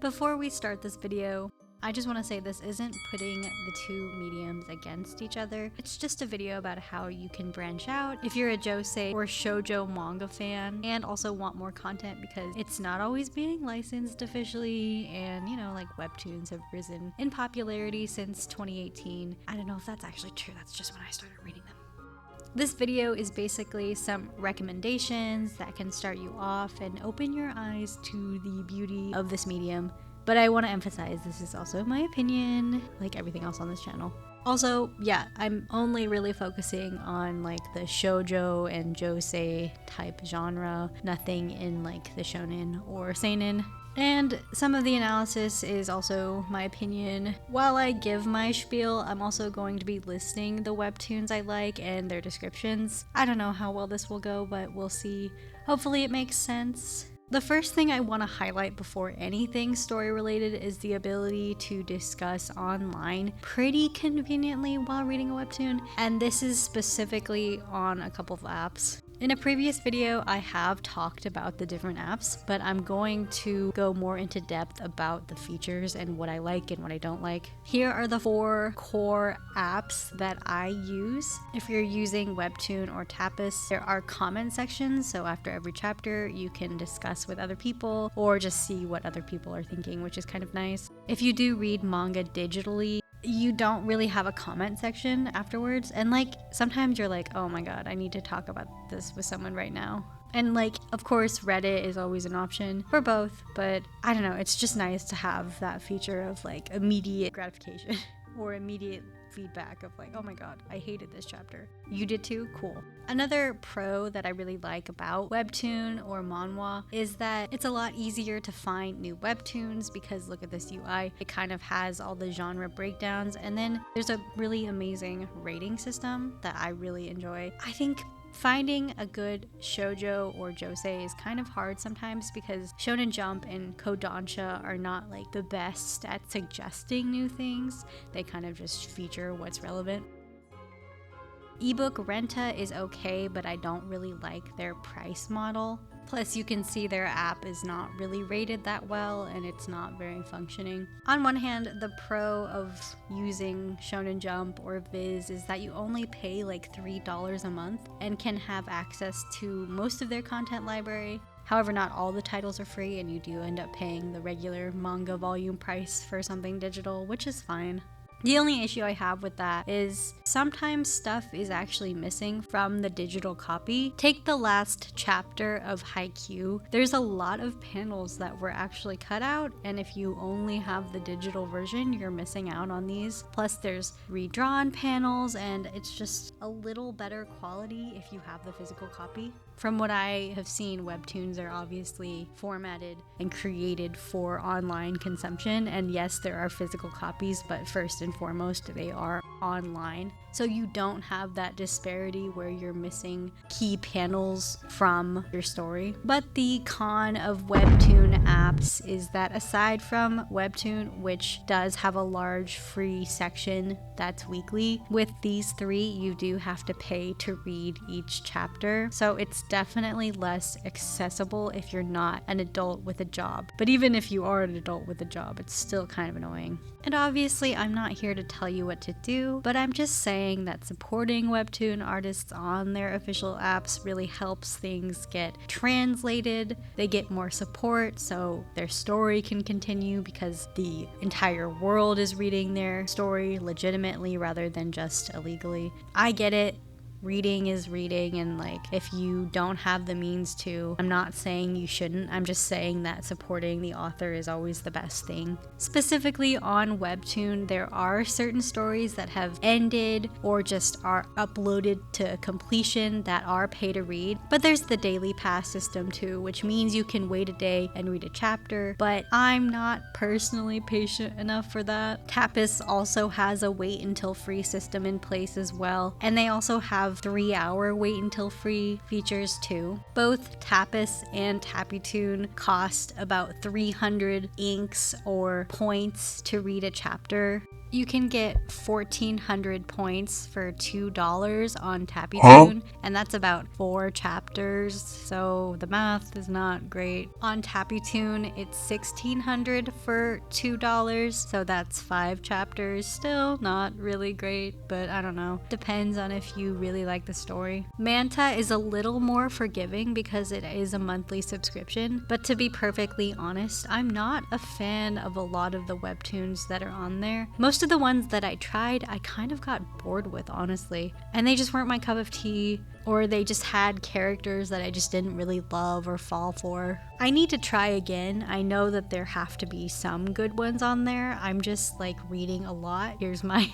Before we start this video, I just want to say this isn't putting the two mediums against each other. It's just a video about how you can branch out if you're a josei or shojo manga fan and also want more content, because it's not always being licensed officially, and you know, like webtoons have risen in popularity since 2018. I don't know if that's actually true, that's just when I started reading them. This video is basically some recommendations that can start you off and open your eyes to the beauty of this medium. But I want to emphasize this is also my opinion, like everything else on this channel. Also, yeah, I'm only really focusing on like the shoujo and josei type genre, nothing in like the shonen or seinen. And some of the analysis is also my opinion. While I give my spiel, I'm also going to be listing the webtoons I like and their descriptions. I don't know how well this will go, but we'll see. Hopefully it makes sense. The first thing I want to highlight before anything story related is the ability to discuss online pretty conveniently while reading a webtoon, and this is specifically on a couple of apps. In a previous video, I have talked about the different apps, but I'm going to go more into depth about the features and what I like and what I don't like. Here are the 4 core apps that I use. If you're using Webtoon or Tapas, there are comment sections, so after every chapter you can discuss with other people or just see what other people are thinking, which is kind of nice. If you do read manga digitally, you don't really have a comment section afterwards, and like sometimes you're like, oh my god, I need to talk about this with someone right now. And like, of course, Reddit is always an option for both, but I don't know, it's just nice to have that feature of like immediate gratification or immediate feedback of like, oh my god, I hated this chapter. You did too? Cool. Another pro that I really like about webtoon or manhwa is that it's a lot easier to find new webtoons, because look at this UI. It kind of has all the genre breakdowns, and then there's a really amazing rating system that I really enjoy. I think finding a good shojo or josei is kind of hard sometimes because Shonen Jump and Kodansha are not like the best at suggesting new things. They kind of just feature what's relevant. Ebook Renta is okay, but I don't really like their price model. Plus, you can see their app is not really rated that well and it's not very functioning. On one hand, the pro of using Shonen Jump or Viz is that you only pay like $3 a month and can have access to most of their content library. However, not all the titles are free, and you do end up paying the regular manga volume price for something digital, which is fine. The only issue I have with that is sometimes stuff is actually missing from the digital copy. Take the last chapter of Haikyuu. There's a lot of panels that were actually cut out, and if you only have the digital version, you're missing out on these. Plus there's redrawn panels, and it's just a little better quality if you have the physical copy. From what I have seen, webtoons are obviously formatted and created for online consumption, and yes, there are physical copies, but first and foremost, they are online. So you don't have that disparity where you're missing key panels from your story. But the con of webtoon apps is that aside from Webtoon, which does have a large free section that's weekly, with these 3 you do have to pay to read each chapter. So it's definitely less accessible if you're not an adult with a job. But even if you are an adult with a job, it's still kind of annoying. And obviously I'm not here to tell you what to do, but I'm just saying that supporting webtoon artists on their official apps really helps things get translated. They get more support so their story can continue, because the entire world is reading their story legitimately rather than just illegally. I get it. Reading is reading, and like if you don't have the means to, I'm not saying you shouldn't, I'm just saying that supporting the author is always the best thing. Specifically on Webtoon, there are certain stories that have ended or just are uploaded to completion that are pay to read, but there's the daily pass system too, which means you can wait a day and read a chapter, but I'm not personally patient enough for that. Tapas also has a wait until free system in place as well, and they also have 3-hour wait until free features too. Both Tapas and Tapitoon cost about 300 inks or points to read a chapter. You can get 1,400 points for $2 on TappyToon, and that's about 4 chapters, so the math is not great. On TappyToon, it's 1,600 for $2, so that's 5 chapters. Still not really great, but I don't know. Depends on if you really like the story. Manta is a little more forgiving because it is a monthly subscription, but to be perfectly honest, I'm not a fan of a lot of the webtoons that are on there. Most of the ones that I tried, I kind of got bored with, honestly. And they just weren't my cup of tea, or they just had characters that I just didn't really love or fall for. I need to try again. I know that there have to be some good ones on there. I'm just like reading a lot. Here's my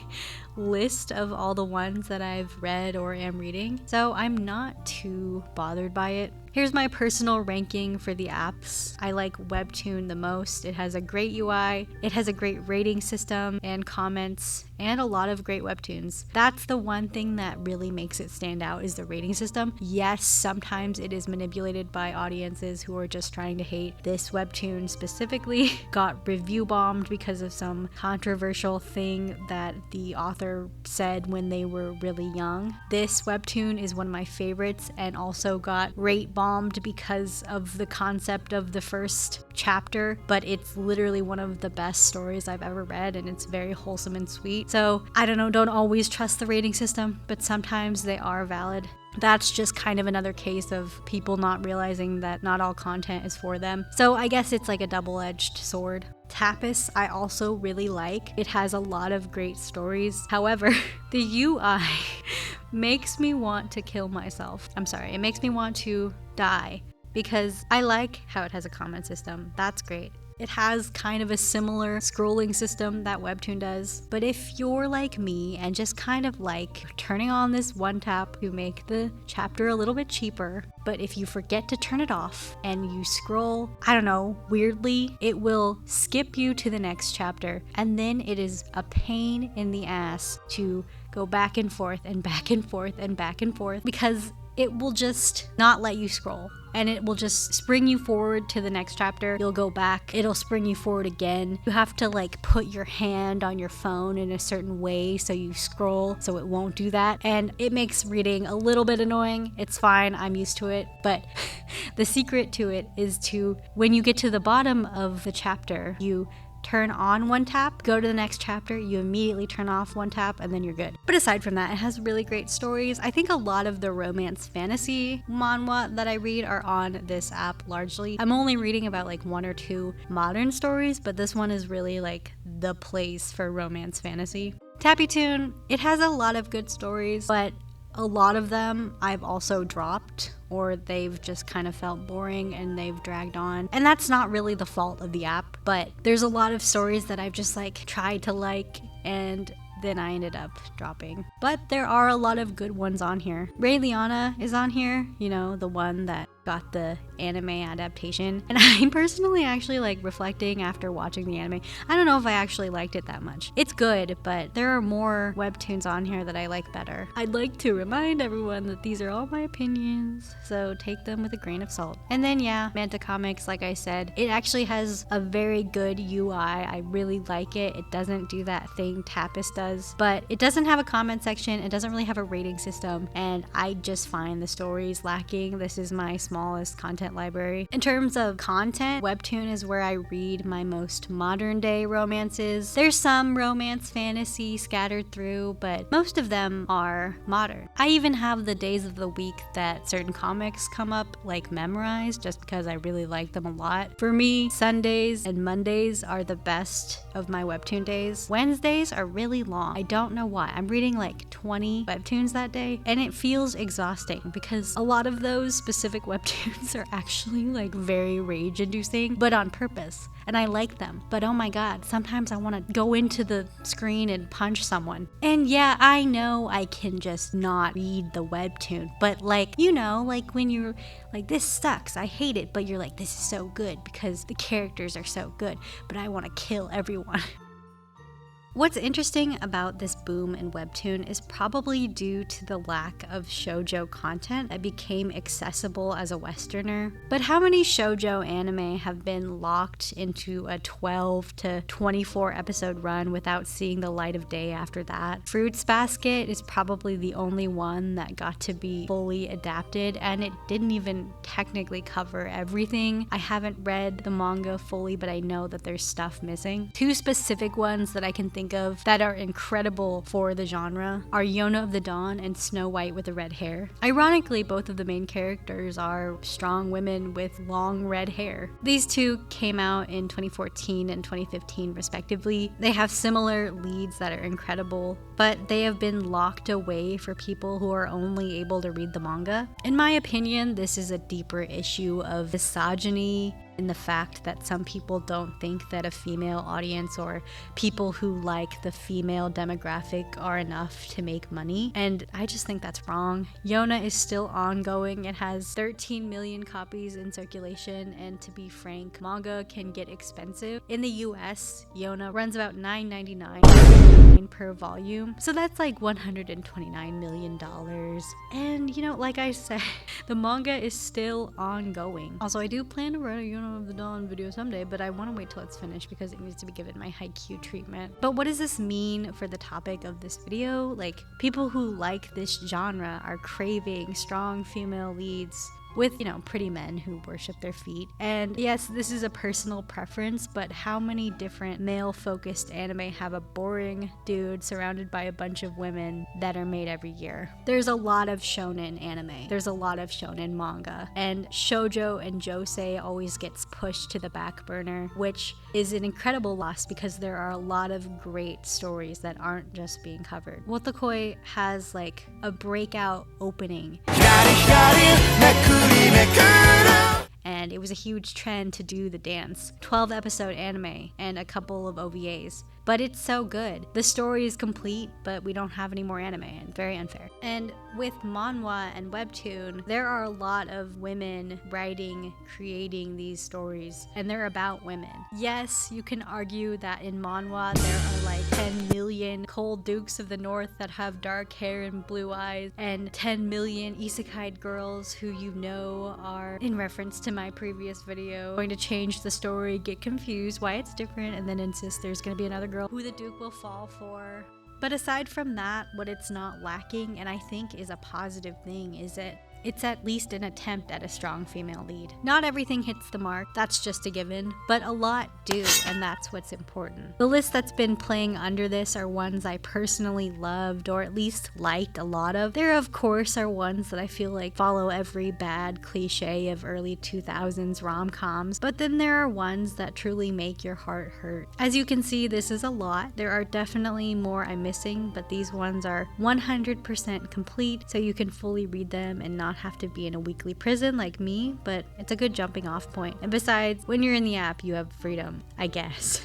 list of all the ones that I've read or am reading. So I'm not too bothered by it. Here's my personal ranking for the apps. I like Webtoon the most. It has a great UI, it has a great rating system and comments, and a lot of great webtoons. That's the one thing that really makes it stand out, is the rating system. Yes, sometimes it is manipulated by audiences who are just trying to hate. This webtoon specifically got review bombed because of some controversial thing that the author said when they were really young. This webtoon is one of my favorites and also got rate bombed because of the concept of the first chapter, but it's literally one of the best stories I've ever read, and it's very wholesome and sweet. So I don't know, don't always trust the rating system, but sometimes they are valid. That's just kind of another case of people not realizing that not all content is for them. So I guess it's like a double-edged sword. Tapas I also really like. It has a lot of great stories. However, the UI makes me want to kill myself. I'm sorry, it makes me want to die because I like how it has a comment system. That's great. It has kind of a similar scrolling system that Webtoon does, but if you're like me and just kind of like turning on this one tap to make the chapter a little bit cheaper, but if you forget to turn it off and you scroll, I don't know, weirdly, it will skip you to the next chapter, and then it is a pain in the ass to go back and forth and back and forth and back and forth because it will just not let you scroll. And it will just spring you forward to the next chapter. You'll go back, it'll spring you forward again. You have to like put your hand on your phone in a certain way so you scroll so it won't do that. And it makes reading a little bit annoying. It's fine, I'm used to it. But the secret to it is to, when you get to the bottom of the chapter, you turn on one tap, go to the next chapter, you immediately turn off one tap, and then you're good. But aside from that, it has really great stories. I think a lot of the romance fantasy manhwa that I read are on this app largely. I'm only reading about like 1 or 2 modern stories, but this one is really like the place for romance fantasy. TappyToon, it has a lot of good stories, but a lot of them I've also dropped, or they've just kind of felt boring and they've dragged on. And that's not really the fault of the app, but there's a lot of stories that I've just like tried to like and then I ended up dropping. But there are a lot of good ones on here. Ray Liana is on here, you know, the one that got the anime adaptation. And I'm personally actually like reflecting after watching the anime. I don't know if I actually liked it that much. It's good, but there are more webtoons on here that I like better. I'd like to remind everyone that these are all my opinions, so take them with a grain of salt. And then yeah, Manta Comics, like I said, it actually has a very good UI. I really like it. It doesn't do that thing Tapas does, but it doesn't have a comment section. It doesn't really have a rating system, and I just find the stories lacking. This is my smallest content library. In terms of content, Webtoon is where I read my most modern day romances. There's some romance fantasy scattered through, but most of them are modern. I even have the days of the week that certain comics come up, like memorized, just because I really like them a lot. For me, Sundays and Mondays are the best of my Webtoon days. Wednesdays are really long. I don't know why. I'm reading like 20 Webtoons that day, and it feels exhausting because a lot of those specific Webtoons are actually like very rage inducing, but on purpose. And I like them. But oh my god, sometimes I want to go into the screen and punch someone. And yeah, I know I can just not read the webtoon, but like, you know, like when you're like, this sucks, I hate it, but you're like, this is so good because the characters are so good, but I want to kill everyone. What's interesting about this boom in webtoon is probably due to the lack of shojo content that became accessible as a Westerner. But how many shojo anime have been locked into a 12 to 24 episode run without seeing the light of day after that? Fruits Basket is probably the only one that got to be fully adapted, and it didn't even technically cover everything. I haven't read the manga fully, but I know that there's stuff missing. Two specific ones that I can think of that are incredible for the genre are Yona of the Dawn and Snow White with the red hair. Ironically, both of the main characters are strong women with long red hair. These two came out in 2014 and 2015 respectively. They have similar leads that are incredible, but they have been locked away for people who are only able to read the manga. In my opinion, this is a deeper issue of misogyny, in the fact that some people don't think that a female audience or people who like the female demographic are enough to make money, and I just think that's wrong. Yona is still ongoing. It has 13 million copies in circulation, and to be frank, manga can get expensive. In the US, Yona runs about $9.99 per volume, so that's like $129 million. And you know, like I said, the manga is still ongoing. Also, I do plan to write a Yona of the Dawn video someday, but I want to wait till it's finished because it needs to be given my haiku treatment. But what does this mean for the topic of this video? Like, people who like this genre are craving strong female leads with, you know, pretty men who worship their feet. And yes, this is a personal preference, but how many different male-focused anime have a boring dude surrounded by a bunch of women that are made every year? There's a lot of shonen anime. There's a lot of shonen manga. And shojo and josei always gets pushed to the back burner, which is an incredible loss because there are a lot of great stories that aren't just being covered. Wotakoi has like a breakout opening. And it was a huge trend to do the dance. 12 episode anime and a couple of OVAs. But it's so good. The story is complete, but we don't have any more anime, and very unfair. And with manhwa and webtoon, there are a lot of women writing, creating these stories, and they're about women. Yes, you can argue that in manhwa there are like 10 million cold dukes of the north that have dark hair and blue eyes, and 10 million isekai girls who you know are, in reference to my previous video, going to change the story, get confused why it's different, and then insist there's going to be another girl who the duke will fall for. But aside from that, what it's not lacking, and I think is a positive thing, is that it's at least an attempt at a strong female lead. Not everything hits the mark, that's just a given, but a lot do, and that's what's important. The list that's been playing under this are ones I personally loved, or at least liked a lot of. There, of course, are ones that I feel like follow every bad cliche of early 2000s rom-coms, but then there are ones that truly make your heart hurt. As you can see, this is a lot. There are definitely more I'm missing, but these ones are 100% complete, so you can fully read them and not have to be in a weekly prison like me, but it's a good jumping off point. And besides, when you're in the app, you have freedom, I guess.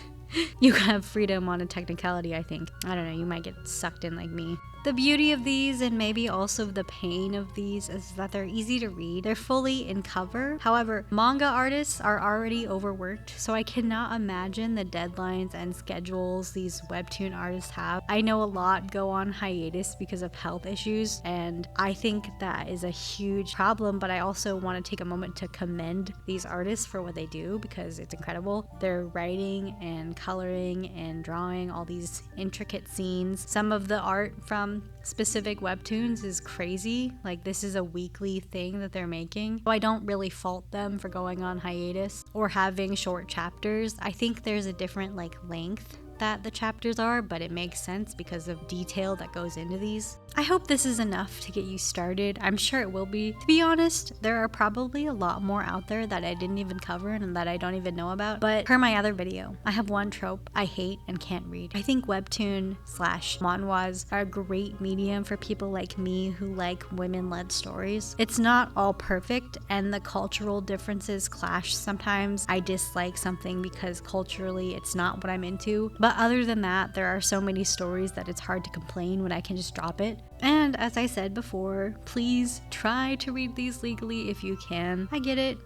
You have freedom on a technicality, I think. I don't know, you might get sucked in like me. The beauty of these, and maybe also the pain of these, is that they're easy to read. They're fully in cover. However, manga artists are already overworked, so I cannot imagine the deadlines and schedules these webtoon artists have. I know a lot go on hiatus because of health issues, and I think that is a huge problem, but I also want to take a moment to commend these artists for what they do because it's incredible. They're writing and coloring and drawing all these intricate scenes. Some of the art from specific webtoons is crazy. Like, this is a weekly thing that they're making. So I don't really fault them for going on hiatus or having short chapters. I think there's a different length that the chapters are, but it makes sense because of detail that goes into these. I hope this is enough to get you started. I'm sure it will be. To be honest, there are probably a lot more out there that I didn't even cover and that I don't even know about, but per my other video, I have one trope I hate and can't read. I think webtoon/manhwas are a great medium for people like me who like women-led stories. It's not all perfect and the cultural differences clash sometimes. I dislike something because culturally it's not what I'm into, but other than that, there are so many stories that it's hard to complain when I can just drop it. And as I said before, please try to read these legally if you can. I get it.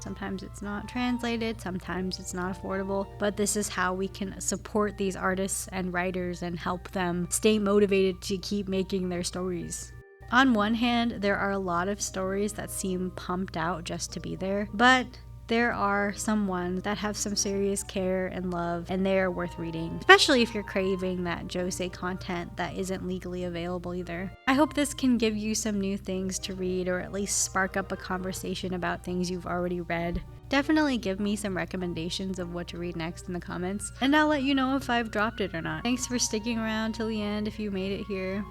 Sometimes it's not translated, sometimes it's not affordable, but this is how we can support these artists and writers and help them stay motivated to keep making their stories. On one hand, there are a lot of stories that seem pumped out just to be there, but there are some ones that have some serious care and love, and they are worth reading, especially if you're craving that josei content that isn't legally available either. I hope this can give you some new things to read, or at least spark up a conversation about things you've already read. Definitely give me some recommendations of what to read next in the comments, and I'll let you know if I've dropped it or not. Thanks for sticking around till the end if you made it here.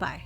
Bye.